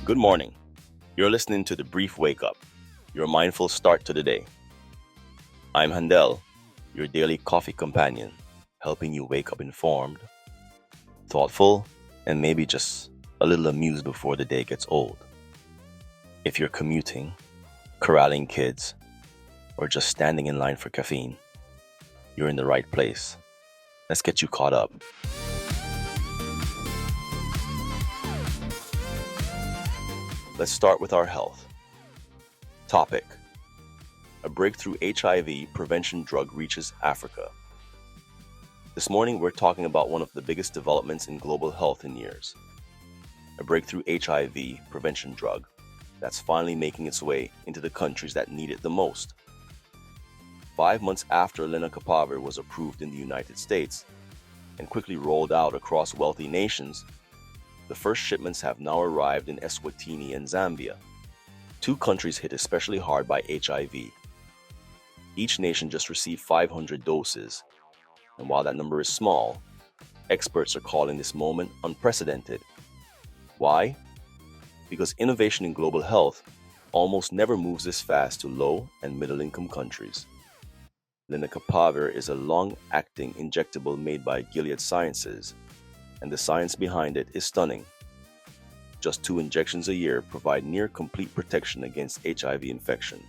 Good morning. You're listening to The Brief Wake Up, your mindful start to the day. I'm Handel, your daily coffee companion, helping you wake up informed, thoughtful, and maybe just a little amused before the day gets old. If you're commuting, corralling kids, or just standing in line for caffeine, you're in the right place. Let's get you caught up. Let's start with our health. Topic: a breakthrough HIV prevention drug reaches Africa. This morning, we're talking about one of the biggest developments in global health in years. A breakthrough HIV prevention drug that's finally making its way into the countries that need it the most. 5 months after lenacapavir was approved in the United States and quickly rolled out across wealthy nations, the first shipments have now arrived in Eswatini and Zambia, two countries hit especially hard by HIV. Each nation just received 500 doses, and while that number is small, experts are calling this moment unprecedented. Why? Because innovation in global health almost never moves this fast to low and middle-income countries. Lenacapavir is a long-acting injectable made by Gilead Sciences, and the science behind it is stunning. Just 2 injections a year provide near complete protection against HIV infection.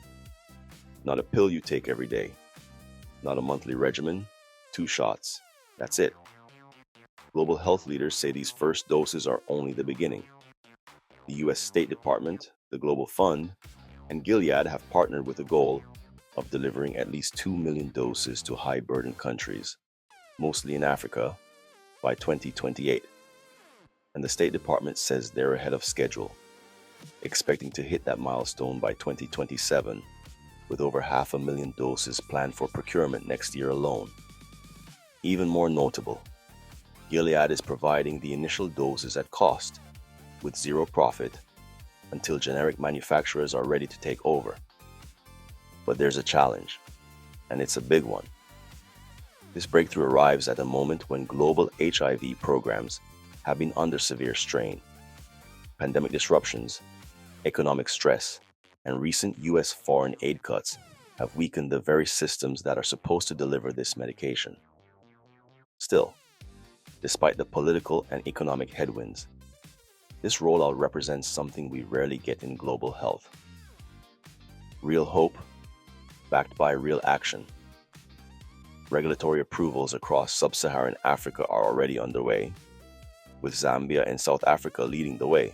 Not a pill you take every day. Not a monthly regimen. 2 shots. That's it. Global health leaders say these first doses are only the beginning. The US State Department, the Global Fund, and Gilead have partnered with a goal of delivering at least 2 million doses to high-burden countries, mostly in Africa, by 2028. And the State Department says they're ahead of schedule, expecting to hit that milestone by 2027, with over 500,000 doses planned for procurement next year alone. Even more notable, Gilead is providing the initial doses at cost, with zero profit, until generic manufacturers are ready to take over. But there's a challenge, and it's a big one. This breakthrough arrives at a moment when global HIV programs have been under severe strain. Pandemic disruptions, economic stress, and recent US foreign aid cuts have weakened the very systems that are supposed to deliver this medication. Still, despite the political and economic headwinds, this rollout represents something we rarely get in global health. Real hope, backed by real action. Regulatory approvals across sub-Saharan Africa are already underway, with Zambia and South Africa leading the way.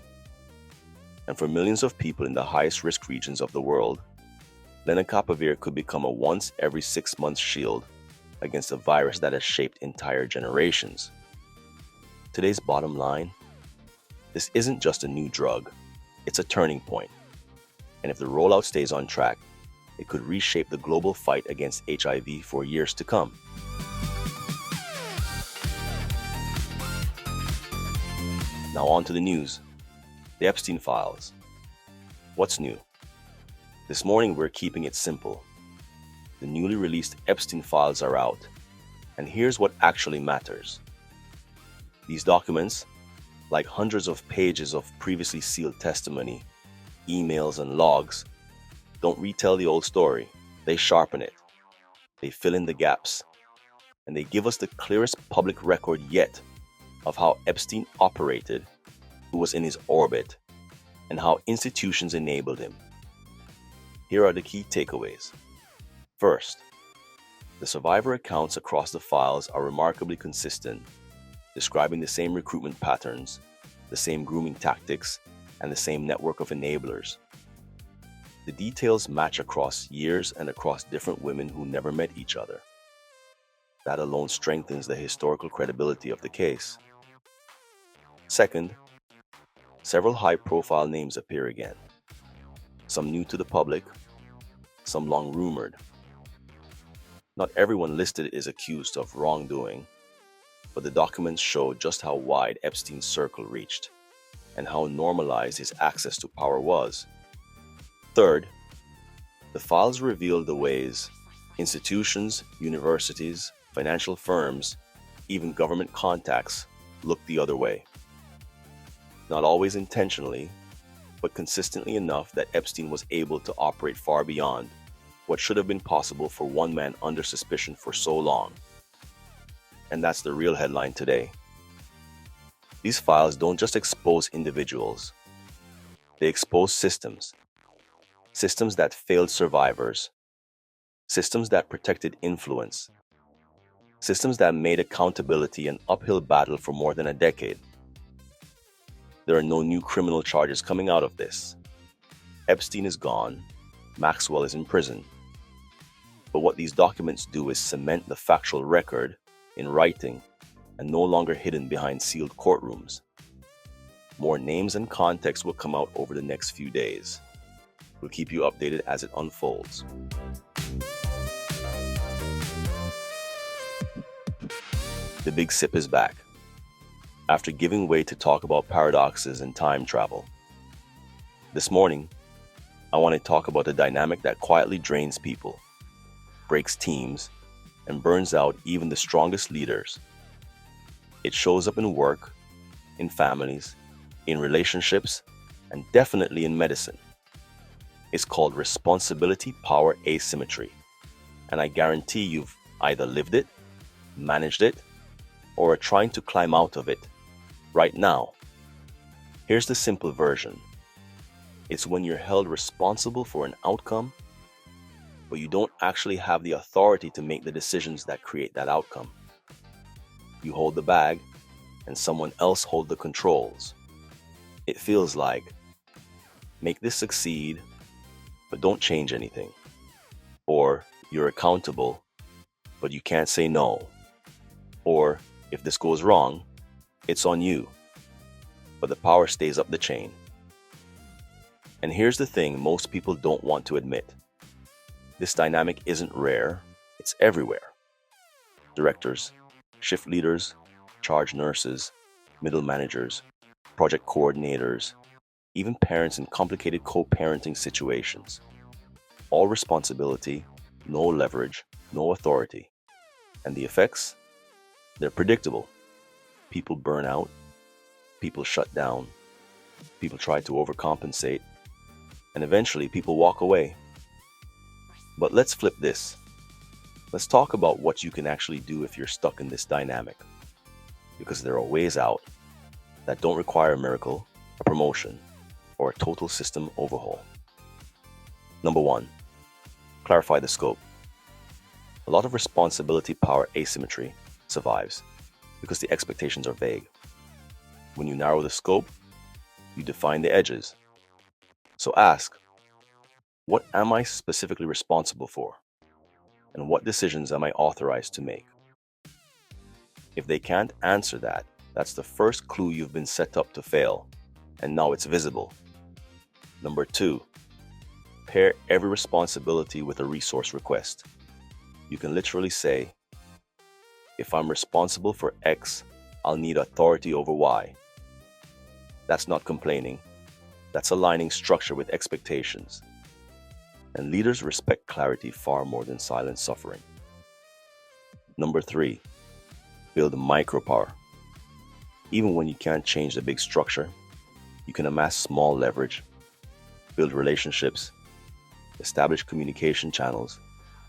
And for millions of people in the highest risk regions of the world, lenacapavir could become a once every 6 months shield against a virus that has shaped entire generations. Today's bottom line: this isn't just a new drug, it's a turning point. And if the rollout stays on track, it could reshape the global fight against HIV for years to come. Now on to the news. The Epstein files. What's new? This morning we're keeping it simple. The newly released Epstein files are out, and here's what actually matters. These documents, like hundreds of pages of previously sealed testimony, emails, and logs, don't retell the old story. They sharpen it. They fill in the gaps. And they give us the clearest public record yet of how Epstein operated, who was in his orbit, and how institutions enabled him. Here are the key takeaways. First, the survivor accounts across the files are remarkably consistent, describing the same recruitment patterns, the same grooming tactics, and the same network of enablers. The details match across years and across different women who never met each other. That alone strengthens the historical credibility of the case. Second, several high-profile names appear again. Some new to the public, some long rumored. Not everyone listed is accused of wrongdoing, but the documents show just how wide Epstein's circle reached and how normalized his access to power was. Third, the files reveal the ways institutions, universities, financial firms, even government contacts look the other way. Not always intentionally, but consistently enough that Epstein was able to operate far beyond what should have been possible for one man under suspicion for so long. And that's the real headline today. These files don't just expose individuals, they expose systems. Systems that failed survivors, systems that protected influence, systems that made accountability an uphill battle for more than a decade. There are no new criminal charges coming out of this. Epstein is gone, Maxwell is in prison. But what these documents do is cement the factual record in writing and no longer hidden behind sealed courtrooms. More names and context will come out over the next few days. We'll keep you updated as it unfolds. The Big Sip is back. After giving way to talk about paradoxes and time travel. This morning, I want to talk about a dynamic that quietly drains people, breaks teams, and burns out even the strongest leaders. It shows up in work, in families, in relationships, and definitely in medicine. It's called responsibility-power asymmetry, and I guarantee you've either lived it, managed it, or are trying to climb out of it right now. Here's the simple version. It's when you're held responsible for an outcome, but you don't actually have the authority to make the decisions that create that outcome. You hold the bag, and someone else holds the controls. It feels like, make this succeed, but don't change anything. Or, you're accountable, but you can't say no. Or, if this goes wrong, it's on you. But the power stays up the chain. And here's the thing most people don't want to admit. This dynamic isn't rare, it's everywhere. Directors, shift leaders, charge nurses, middle managers, project coordinators, even parents in complicated co-parenting situations. All responsibility, no leverage, no authority. And the effects? They're predictable. People burn out, people shut down, people try to overcompensate, and eventually people walk away. But let's flip this. Let's talk about what you can actually do if you're stuck in this dynamic. Because there are ways out that don't require a miracle, a promotion, or a total system overhaul. Number 1, clarify the scope. A lot of responsibility-power asymmetry survives because the expectations are vague. When you narrow the scope, you define the edges. So ask, what am I specifically responsible for? And what decisions am I authorized to make? If they can't answer that, that's the first clue you've been set up to fail, and now it's visible. Number 2, pair every responsibility with a resource request. You can literally say, if I'm responsible for X, I'll need authority over Y. That's not complaining. That's aligning structure with expectations. And leaders respect clarity far more than silent suffering. Number 3, build micropower. Even when you can't change the big structure, you can amass small leverage, build relationships, establish communication channels,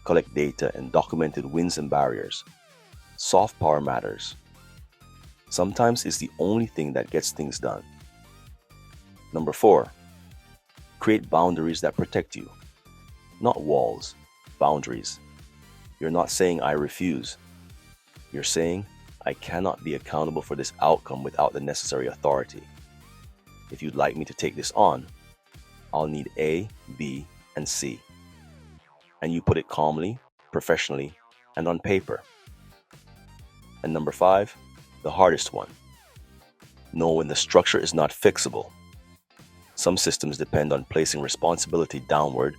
collect data and documented wins and barriers. Soft power matters. Sometimes it's the only thing that gets things done. Number 4, create boundaries that protect you. Not walls, boundaries. You're not saying I refuse. You're saying I cannot be accountable for this outcome without the necessary authority. If you'd like me to take this on, I'll need A, B, and C. And you put it calmly, professionally, and on paper. And number 5, the hardest one. Know when the structure is not fixable. Some systems depend on placing responsibility downward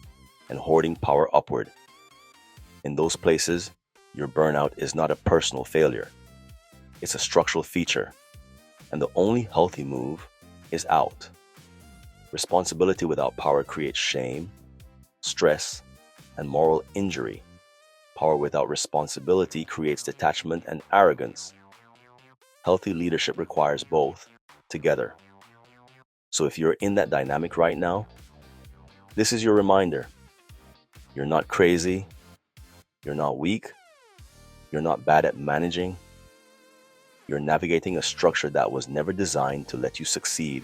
and hoarding power upward. In those places, your burnout is not a personal failure. It's a structural feature, and the only healthy move is out. Responsibility without power creates shame, stress, and moral injury. Power without responsibility creates detachment and arrogance. Healthy leadership requires both, together. So if you're in that dynamic right now, this is your reminder. You're not crazy, you're not weak, you're not bad at managing. You're navigating a structure that was never designed to let you succeed.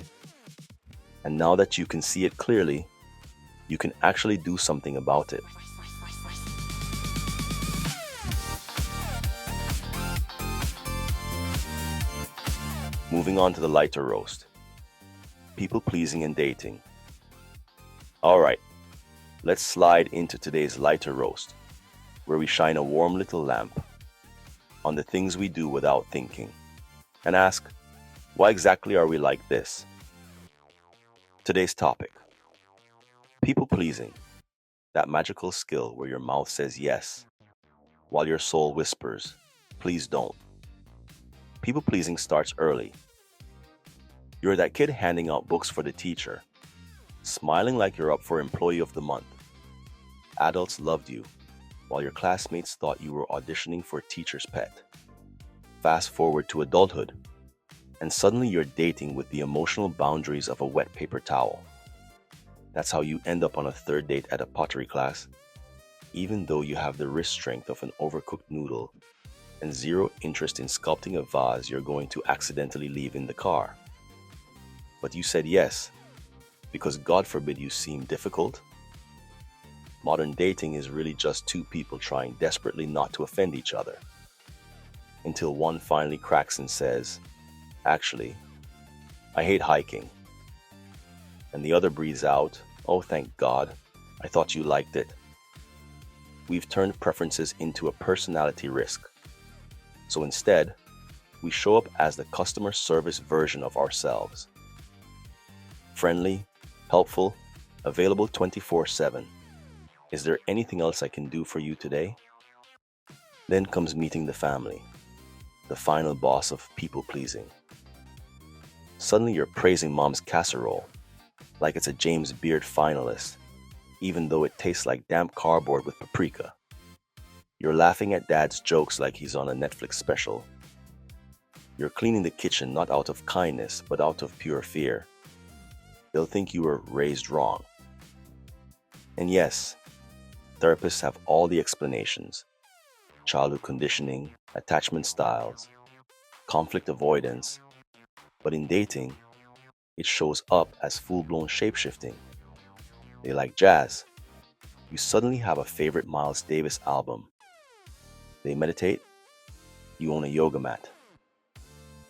And now that you can see it clearly, you can actually do something about it. Moving on to the lighter roast. People pleasing and dating. Alright, let's slide into today's lighter roast, where we shine a warm little lamp on the things we do without thinking, and ask, why exactly are we like this? Today's topic: people pleasing, that magical skill where your mouth says yes, while your soul whispers, please don't. People pleasing starts early. You're that kid handing out books for the teacher, smiling like you're up for Employee of the Month. Adults loved you, while your classmates thought you were auditioning for teacher's pet. Fast forward to adulthood, and suddenly you're dating with the emotional boundaries of a wet paper towel. That's how you end up on a third date at a pottery class, even though you have the wrist strength of an overcooked noodle and zero interest in sculpting a vase you're going to accidentally leave in the car. But you said yes, because God forbid you seem difficult. Modern dating is really just two people trying desperately not to offend each other, until one finally cracks and says, actually, I hate hiking. And the other breathes out, oh thank God, I thought you liked it. We've turned preferences into a personality risk. So instead, we show up as the customer service version of ourselves. Friendly, helpful, available 24/7. Is there anything else I can do for you today? Then comes meeting the family, the final boss of people pleasing. Suddenly you're praising mom's casserole like it's a James Beard finalist, even though it tastes like damp cardboard with paprika. You're laughing at dad's jokes like he's on a Netflix special. You're cleaning the kitchen not out of kindness, but out of pure fear. They'll think you were raised wrong. And yes, therapists have all the explanations: childhood conditioning, attachment styles, conflict avoidance. But in dating, it shows up as full-blown shapeshifting. They like jazz. You suddenly have a favorite Miles Davis album. They meditate. You own a yoga mat.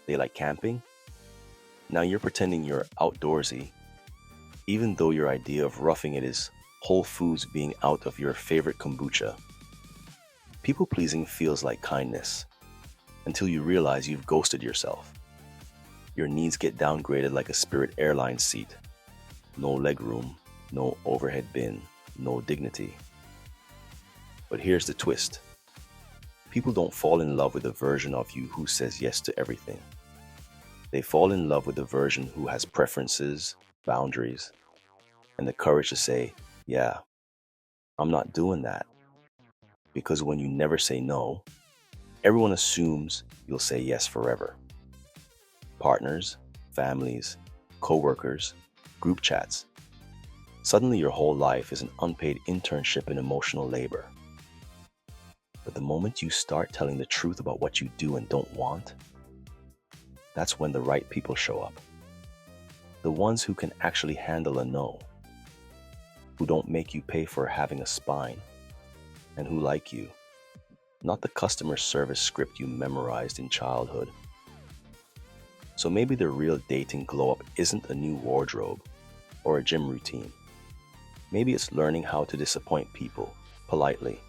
They like camping. Now you're pretending you're outdoorsy, even though your idea of roughing it is Whole Foods being out of your favorite kombucha. People pleasing feels like kindness, until you realize you've ghosted yourself. Your needs get downgraded like a Spirit Airlines seat. No legroom, no overhead bin, no dignity. But here's the twist. People don't fall in love with a version of you who says yes to everything. They fall in love with a version who has preferences, boundaries, and the courage to say, yeah, I'm not doing that. Because when you never say no, everyone assumes you'll say yes forever. Partners, families, co-workers, group chats. Suddenly your whole life is an unpaid internship in emotional labor. But the moment you start telling the truth about what you do and don't want, that's when the right people show up. The ones who can actually handle a no, who don't make you pay for having a spine, and who like you, not the customer service script you memorized in childhood. So maybe the real dating glow-up isn't a new wardrobe or a gym routine. Maybe it's learning how to disappoint people politely.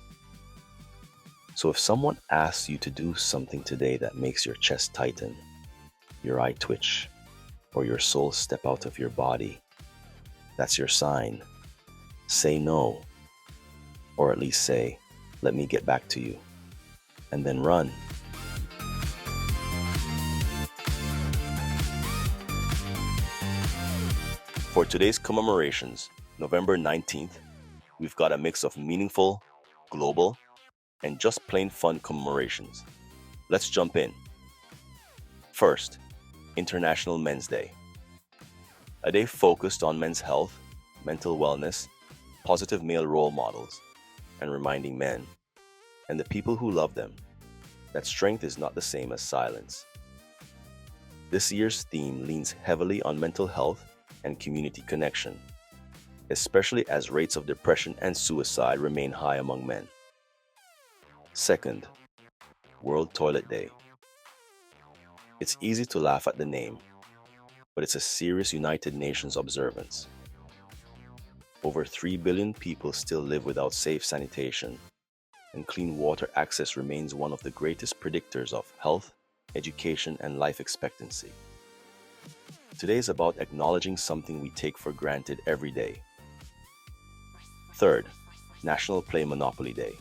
So if someone asks you to do something today that makes your chest tighten, your eye twitch, or your soul step out of your body, that's your sign. Say no, or at least say, let me get back to you, and then run. For today's commemorations, November 19th, we've got a mix of meaningful, global, and just plain fun commemorations. Let's jump in. First, International Men's Day. A day focused on men's health, mental wellness, positive male role models, and reminding men, and the people who love them, that strength is not the same as silence. This year's theme leans heavily on mental health and community connection, especially as rates of depression and suicide remain high among men. Second, World Toilet Day. It's easy to laugh at the name, but it's a serious United Nations observance. Over 3 billion people still live without safe sanitation, and clean water access remains one of the greatest predictors of health, education, and life expectancy. Today is about acknowledging something we take for granted every day. Third, National Play Monopoly Day.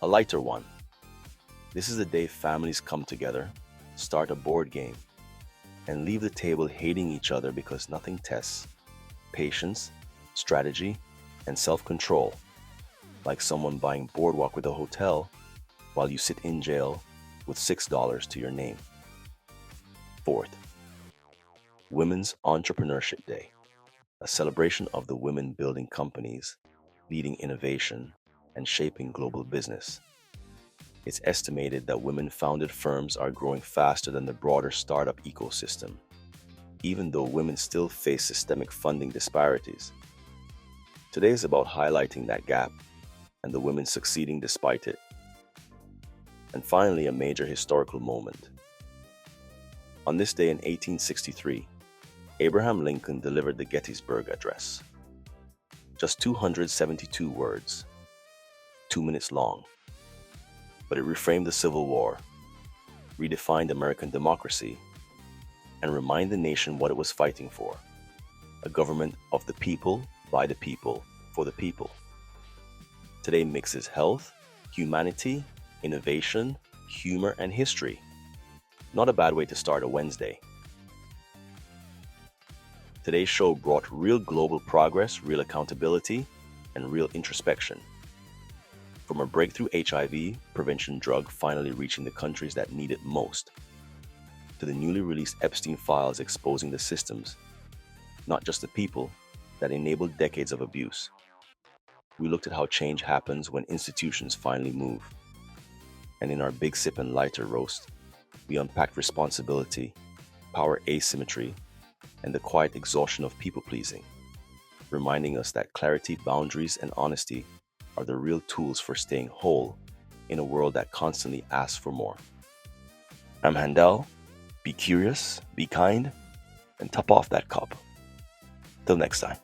A lighter one. This is the day families come together, start a board game, and leave the table hating each other because nothing tests patience, strategy, and self-control, like someone buying Boardwalk with a hotel while you sit in jail with $6 to your name. Fourth, Women's Entrepreneurship Day, a celebration of the women building companies, leading innovation, and shaping global business. It's estimated that women-founded firms are growing faster than the broader startup ecosystem, even though women still face systemic funding disparities. Today is about highlighting that gap and the women succeeding despite it. And finally, a major historical moment. On this day in 1863, Abraham Lincoln delivered the Gettysburg Address. Just 272 words, 2 minutes long. But it reframed the Civil War, redefined American democracy, and reminded the nation what it was fighting for: a government of the people, by the people, for the people. Today mixes health, humanity, innovation, humor, and history. Not a bad way to start a Wednesday. Today's show brought real global progress, real accountability, and real introspection. From a breakthrough HIV prevention drug finally reaching the countries that need it most, to the newly released Epstein files exposing the systems, not just the people, that enabled decades of abuse. We looked at how change happens when institutions finally move. And in our Big Sip and Lighter roast, we unpacked responsibility, power asymmetry, and the quiet exhaustion of people-pleasing, reminding us that clarity, boundaries, and honesty are the real tools for staying whole in a world that constantly asks for more. I'm Handel. Be curious, be kind, and top off that cup. Till next time.